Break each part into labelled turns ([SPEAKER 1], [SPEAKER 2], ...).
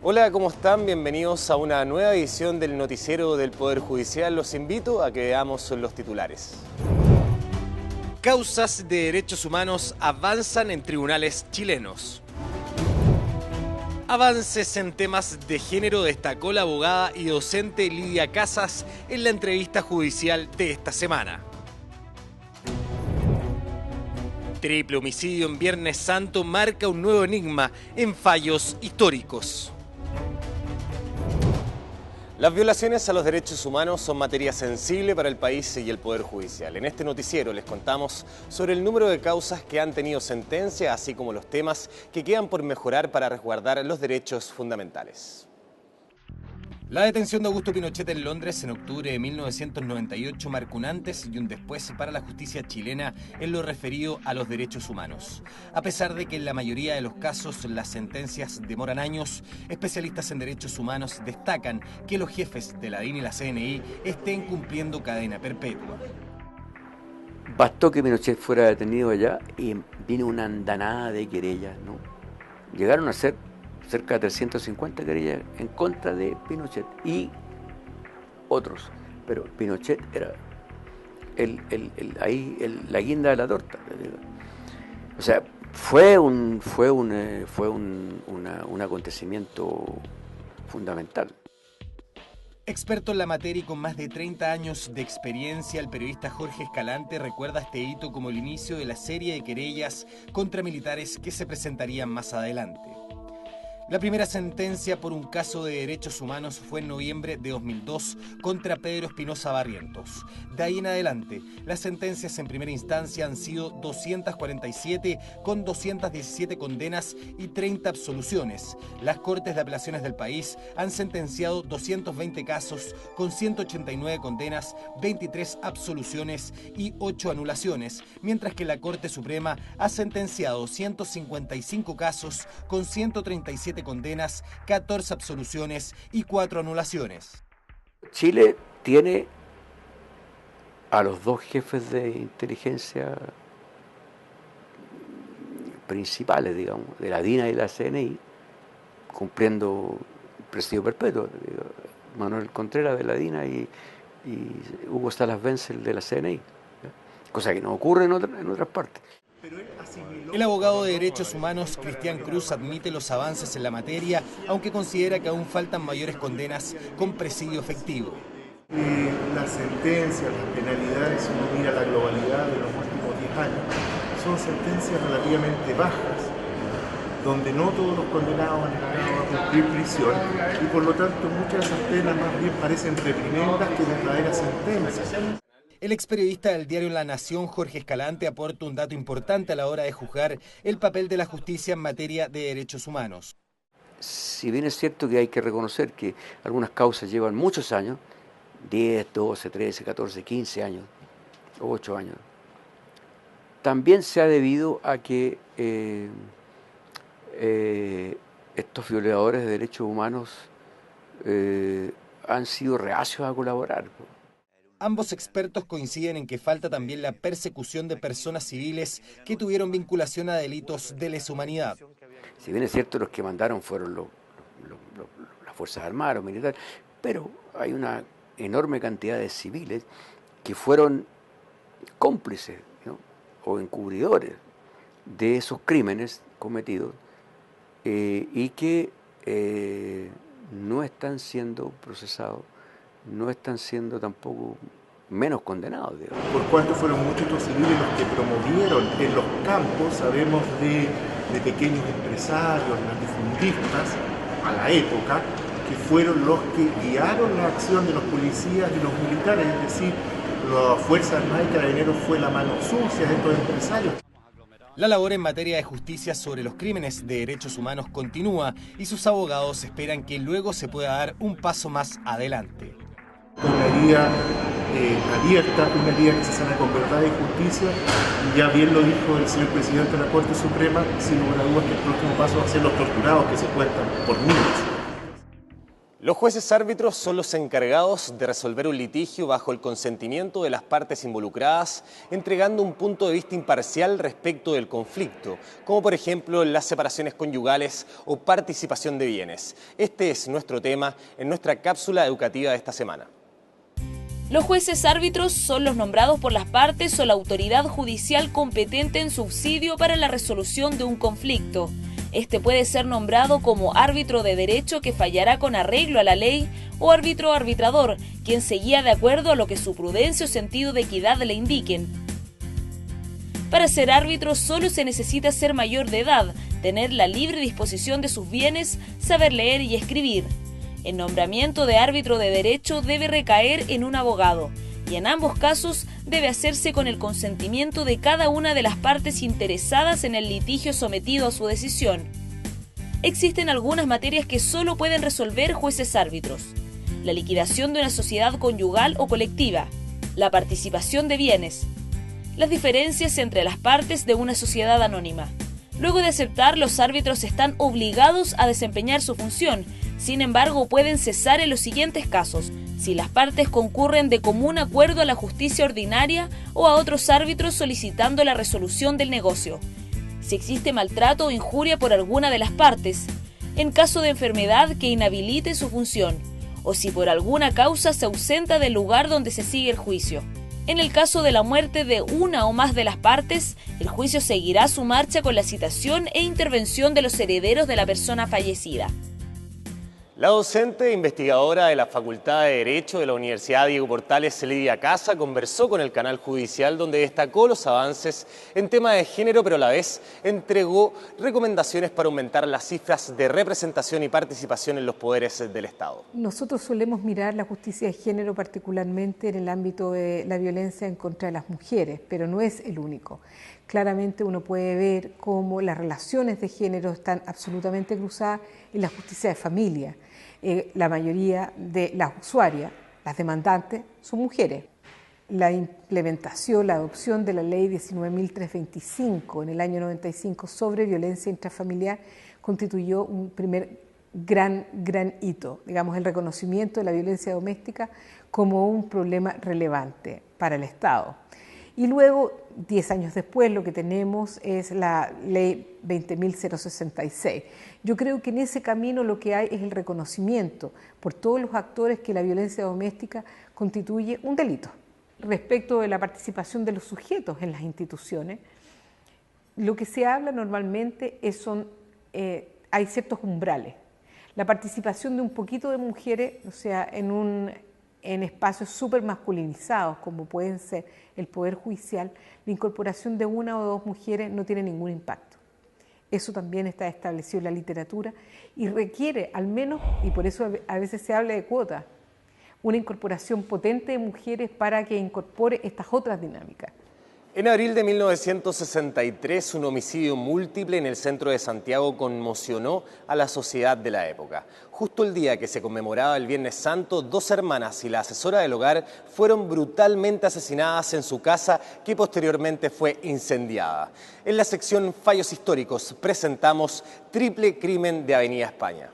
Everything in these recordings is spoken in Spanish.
[SPEAKER 1] Hola, ¿cómo están? Bienvenidos a una nueva edición del noticiero del Poder Judicial. Los invito a que veamos los titulares. Causas de derechos humanos avanzan en tribunales chilenos. Avances en temas de género destacó la abogada y docente Lidia Casas en la entrevista judicial de esta semana. Triple homicidio en Viernes Santo marca un nuevo enigma en fallos históricos. Las violaciones a los derechos humanos son materia sensible para el país y el Poder Judicial. En este noticiero les contamos sobre el número de causas que han tenido sentencia, así como los temas que quedan por mejorar para resguardar los derechos fundamentales. La detención de Augusto Pinochet en Londres en octubre de 1998 marcó un antes y un después para la justicia chilena en lo referido a los derechos humanos. A pesar de que en la mayoría de los casos las sentencias demoran años, especialistas en derechos humanos destacan que los jefes de la DIN y la CNI estén cumpliendo cadena perpetua.
[SPEAKER 2] Bastó que Pinochet fuera detenido allá y vino una andanada de querellas, ¿no? Llegaron a ser cerca de 350 querellas en contra de Pinochet y otros, pero Pinochet era la guinda de la torta. O sea, fue un acontecimiento fundamental.
[SPEAKER 1] Experto en la materia y con más de 30 años de experiencia, el periodista Jorge Escalante recuerda este hito como el inicio de la serie de querellas contra militares que se presentarían más adelante. La primera sentencia por un caso de derechos humanos fue en noviembre de 2002 contra Pedro Espinosa Barrientos. De ahí en adelante, las sentencias en primera instancia han sido 247 con 217 condenas y 30 absoluciones. Las Cortes de Apelaciones del país han sentenciado 220 casos con 189 condenas, 23 absoluciones y 8 anulaciones, mientras que la Corte Suprema ha sentenciado 155 casos con 137 condenas, 14 absoluciones y 4 anulaciones.
[SPEAKER 2] Chile tiene a los dos jefes de inteligencia principales, digamos, de la DINA y la CNI, cumpliendo presidio perpetuo. Manuel Contreras de la DINA y Hugo Salas Wenzel de la CNI, cosa que no ocurre en otras partes.
[SPEAKER 1] El abogado de derechos humanos Cristian Cruz admite los avances en la materia, aunque considera que aún faltan mayores condenas con presidio efectivo.
[SPEAKER 3] Las sentencias, las penalidades, si uno mira la globalidad de los últimos 10 años, son sentencias relativamente bajas, donde no todos los condenados han llegado a cumplir prisión y por lo tanto muchas de esas penas más bien parecen reprimendas que verdaderas sentencias.
[SPEAKER 1] El experiodista del diario La Nación, Jorge Escalante, aporta un dato importante a la hora de juzgar el papel de la justicia en materia de derechos humanos.
[SPEAKER 2] Si bien es cierto que hay que reconocer que algunas causas llevan muchos años, 10, 12, 13, 14, 15 años, 8 años, también se ha debido a que estos violadores de derechos humanos han sido reacios a colaborar.
[SPEAKER 1] Ambos expertos coinciden en que falta también la persecución de personas civiles que tuvieron vinculación a delitos de lesa humanidad.
[SPEAKER 2] Si bien es cierto, los que mandaron fueron las Fuerzas Armadas, los militares, pero hay una enorme cantidad de civiles que fueron cómplices, ¿no?, o encubridores de esos crímenes cometidos y que no están siendo procesados, no están siendo tampoco menos condenados, digamos.
[SPEAKER 3] Por cuanto fueron muchos los civiles los que promovieron en los campos, sabemos de pequeños empresarios, latifundistas, a la época, que fueron los que guiaron la acción de los policías y los militares, es decir, las Fuerzas Armadas y Carabineros fue la mano sucia de estos empresarios.
[SPEAKER 1] La labor en materia de justicia sobre los crímenes de derechos humanos continúa y sus abogados esperan que luego se pueda dar un paso más adelante.
[SPEAKER 3] Una herida abierta, una herida que se sana con verdad y justicia, y ya bien lo dijo el señor presidente de la Corte Suprema, sin lugar a dudas que el próximo paso va a ser los torturados que se cuentan por miles.
[SPEAKER 1] Los jueces árbitros son los encargados de resolver un litigio bajo el consentimiento de las partes involucradas, entregando un punto de vista imparcial respecto del conflicto, como por ejemplo las separaciones conyugales o participación de bienes. Este es nuestro tema en nuestra cápsula educativa de esta semana.
[SPEAKER 4] Los jueces árbitros son los nombrados por las partes o la autoridad judicial competente en subsidio para la resolución de un conflicto. Este puede ser nombrado como árbitro de derecho que fallará con arreglo a la ley o árbitro arbitrador, quien se guía de acuerdo a lo que su prudencia o sentido de equidad le indiquen. Para ser árbitro solo se necesita ser mayor de edad, tener la libre disposición de sus bienes, saber leer y escribir. El nombramiento de árbitro de derecho debe recaer en un abogado, y en ambos casos debe hacerse con el consentimiento de cada una de las partes interesadas en el litigio sometido a su decisión. Existen algunas materias que solo pueden resolver jueces árbitros: la liquidación de una sociedad conyugal o colectiva, la participación de bienes, las diferencias entre las partes de una sociedad anónima. Luego de aceptar, los árbitros están obligados a desempeñar su función. Sin embargo, pueden cesar en los siguientes casos: si las partes concurren de común acuerdo a la justicia ordinaria o a otros árbitros solicitando la resolución del negocio; si existe maltrato o injuria por alguna de las partes; en caso de enfermedad que inhabilite su función; o si por alguna causa se ausenta del lugar donde se sigue el juicio. En el caso de la muerte de una o más de las partes, el juicio seguirá su marcha con la citación e intervención de los herederos de la persona fallecida.
[SPEAKER 1] La docente e investigadora de la Facultad de Derecho de la Universidad Diego Portales, Lidia Casa, conversó con el canal judicial donde destacó los avances en tema de género, pero a la vez entregó recomendaciones para aumentar las cifras de representación y participación en los poderes del Estado.
[SPEAKER 5] Nosotros solemos mirar la justicia de género particularmente en el ámbito de la violencia en contra de las mujeres, pero no es el único. Claramente uno puede ver cómo las relaciones de género están absolutamente cruzadas en la justicia de familia. La mayoría de las usuarias, las demandantes, son mujeres. La implementación, la adopción de la ley 19.325 en el año 95 sobre violencia intrafamiliar constituyó un primer gran hito, digamos, el reconocimiento de la violencia doméstica como un problema relevante para el Estado. Y luego, 10 años después, lo que tenemos es la ley 20.066. Yo creo que en ese camino lo que hay es el reconocimiento por todos los actores que la violencia doméstica constituye un delito. Respecto de la participación de los sujetos en las instituciones, lo que se habla normalmente hay ciertos umbrales. La participación de un poquito de mujeres, o sea, en espacios súper masculinizados, como pueden ser el Poder Judicial, la incorporación de una o dos mujeres no tiene ningún impacto. Eso también está establecido en la literatura y requiere al menos, y por eso a veces se habla de cuotas, una incorporación potente de mujeres para que incorpore estas otras dinámicas.
[SPEAKER 1] En abril de 1963, un homicidio múltiple en el centro de Santiago conmocionó a la sociedad de la época. Justo el día que se conmemoraba el Viernes Santo, 2 hermanas y la asesora del hogar fueron brutalmente asesinadas en su casa, que posteriormente fue incendiada. En la sección Fallos Históricos presentamos Triple Crimen de Avenida España.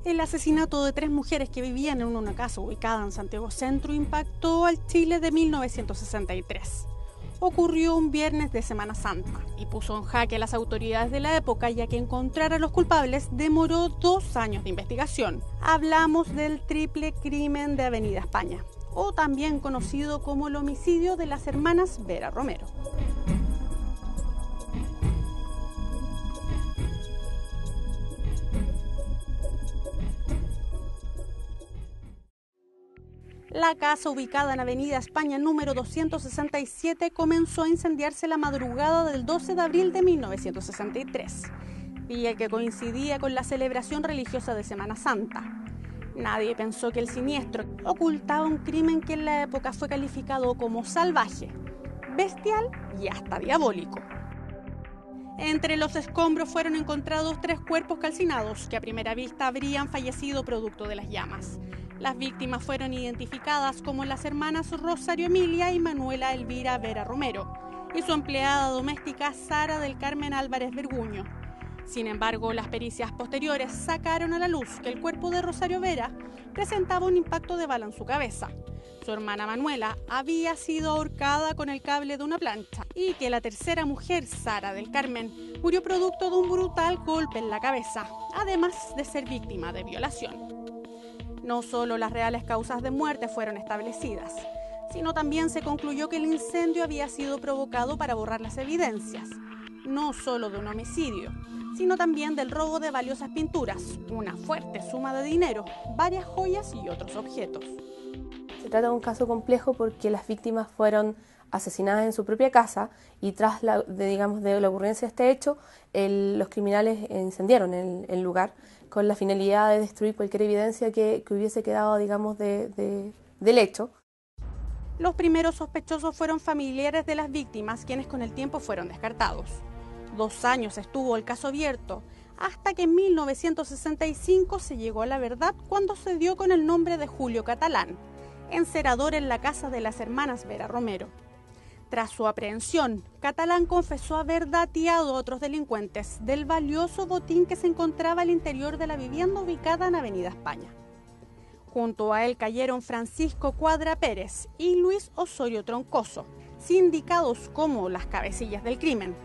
[SPEAKER 6] El asesinato de 3 mujeres que vivían en una casa ubicada en Santiago Centro impactó al Chile de 1963. Ocurrió un viernes de Semana Santa y puso en jaque a las autoridades de la época, ya que encontrar a los culpables demoró 2 años de investigación. Hablamos del triple crimen de Avenida España, o también conocido como el homicidio de las hermanas Vera Romero. La casa, ubicada en Avenida España número 267, comenzó a incendiarse la madrugada del 12 de abril de 1963, día que coincidía con la celebración religiosa de Semana Santa. Nadie pensó que el siniestro ocultaba un crimen que en la época fue calificado como salvaje, bestial y hasta diabólico. Entre los escombros fueron encontrados 3 cuerpos calcinados que a primera vista habrían fallecido producto de las llamas. Las víctimas fueron identificadas como las hermanas Rosario Emilia y Manuela Elvira Vera Romero y su empleada doméstica Sara del Carmen Álvarez Verguño. Sin embargo, las pericias posteriores sacaron a la luz que el cuerpo de Rosario Vera presentaba un impacto de bala en su cabeza. Su hermana Manuela había sido ahorcada con el cable de una plancha y que la tercera mujer, Sara del Carmen, murió producto de un brutal golpe en la cabeza, además de ser víctima de violación. No solo las reales causas de muerte fueron establecidas, sino también se concluyó que el incendio había sido provocado para borrar las evidencias, no solo de un homicidio, sino también del robo de valiosas pinturas, una fuerte suma de dinero, varias joyas y otros objetos.
[SPEAKER 7] Se trata de un caso complejo porque las víctimas fueron asesinadas en su propia casa y tras la ocurrencia de este hecho, los criminales incendiaron el lugar con la finalidad de destruir cualquier evidencia que hubiese quedado, del hecho.
[SPEAKER 6] Los primeros sospechosos fueron familiares de las víctimas, quienes con el tiempo fueron descartados. 2 años estuvo el caso abierto, hasta que en 1965 se llegó a la verdad cuando se dio con el nombre de Julio Catalán, encerador en la casa de las hermanas Vera Romero. Tras su aprehensión, Catalán confesó haber dateado a otros delincuentes del valioso botín que se encontraba al interior de la vivienda ubicada en Avenida España. Junto a él cayeron Francisco Cuadra Pérez y Luis Osorio Troncoso, sindicados como las cabecillas del crimen,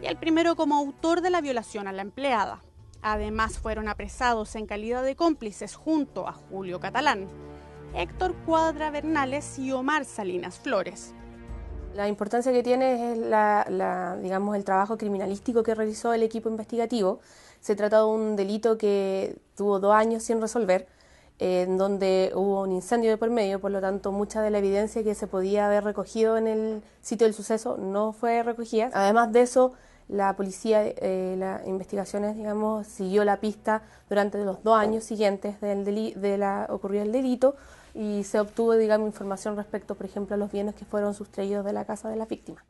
[SPEAKER 6] y el primero como autor de la violación a la empleada. Además fueron apresados en calidad de cómplices junto a Julio Catalán, Héctor Cuadra Bernales y Omar Salinas Flores.
[SPEAKER 7] La importancia que tiene es el trabajo criminalístico que realizó el equipo investigativo. Se trata de un delito que tuvo 2 años sin resolver, en donde hubo un incendio de por medio, por lo tanto mucha de la evidencia que se podía haber recogido en el sitio del suceso no fue recogida. Además de eso, la policía, las investigaciones, siguió la pista durante los 2 años siguientes ocurrido el delito y se obtuvo, información respecto, por ejemplo, a los bienes que fueron sustraídos de la casa de la víctima.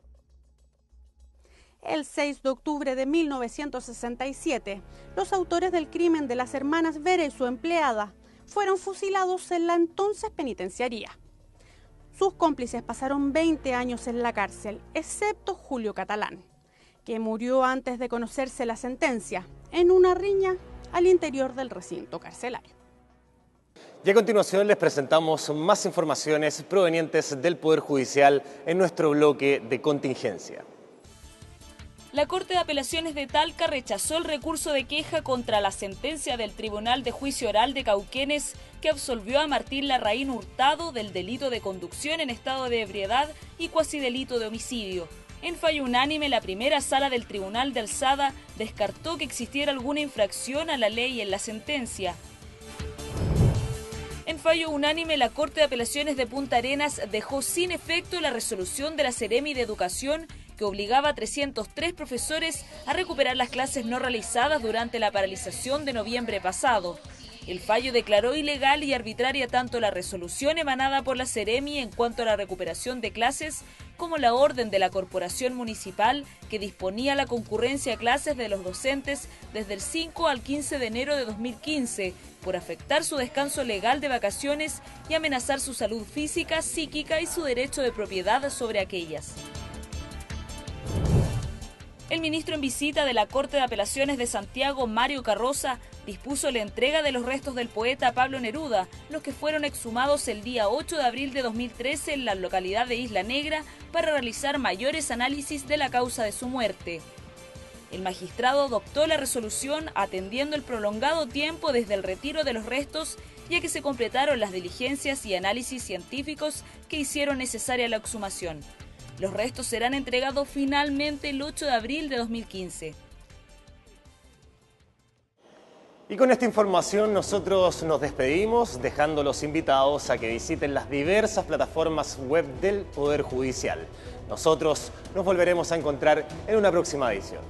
[SPEAKER 6] El 6 de octubre de 1967, los autores del crimen de las hermanas Vera y su empleada fueron fusilados en la entonces penitenciaría. Sus cómplices pasaron 20 años en la cárcel, excepto Julio Catalán, que murió antes de conocerse la sentencia, en una riña al interior del recinto carcelario.
[SPEAKER 1] Y a continuación les presentamos más informaciones provenientes del Poder Judicial en nuestro bloque de contingencia.
[SPEAKER 4] La Corte de Apelaciones de Talca rechazó el recurso de queja contra la sentencia del Tribunal de Juicio Oral de Cauquenes que absolvió a Martín Larraín Hurtado del delito de conducción en estado de ebriedad y cuasidelito de homicidio. En fallo unánime, la primera sala del Tribunal de Alzada descartó que existiera alguna infracción a la ley en la sentencia. En fallo unánime, la Corte de Apelaciones de Punta Arenas dejó sin efecto la resolución de la Seremi de Educación que obligaba a 303 profesores a recuperar las clases no realizadas durante la paralización de noviembre pasado. El fallo declaró ilegal y arbitraria tanto la resolución emanada por la Seremi en cuanto a la recuperación de clases como la orden de la Corporación Municipal que disponía la concurrencia a clases de los docentes desde el 5 al 15 de enero de 2015 por afectar su descanso legal de vacaciones y amenazar su salud física, psíquica y su derecho de propiedad sobre aquellas. El ministro en visita de la Corte de Apelaciones de Santiago, Mario Carroza, dispuso la entrega de los restos del poeta Pablo Neruda, los que fueron exhumados el día 8 de abril de 2013 en la localidad de Isla Negra para realizar mayores análisis de la causa de su muerte. El magistrado adoptó la resolución atendiendo el prolongado tiempo desde el retiro de los restos, ya que se completaron las diligencias y análisis científicos que hicieron necesaria la exhumación. Los restos serán entregados finalmente el 8 de abril de 2015.
[SPEAKER 1] Y con esta información nosotros nos despedimos, dejando los invitados a que visiten las diversas plataformas web del Poder Judicial. Nosotros nos volveremos a encontrar en una próxima edición.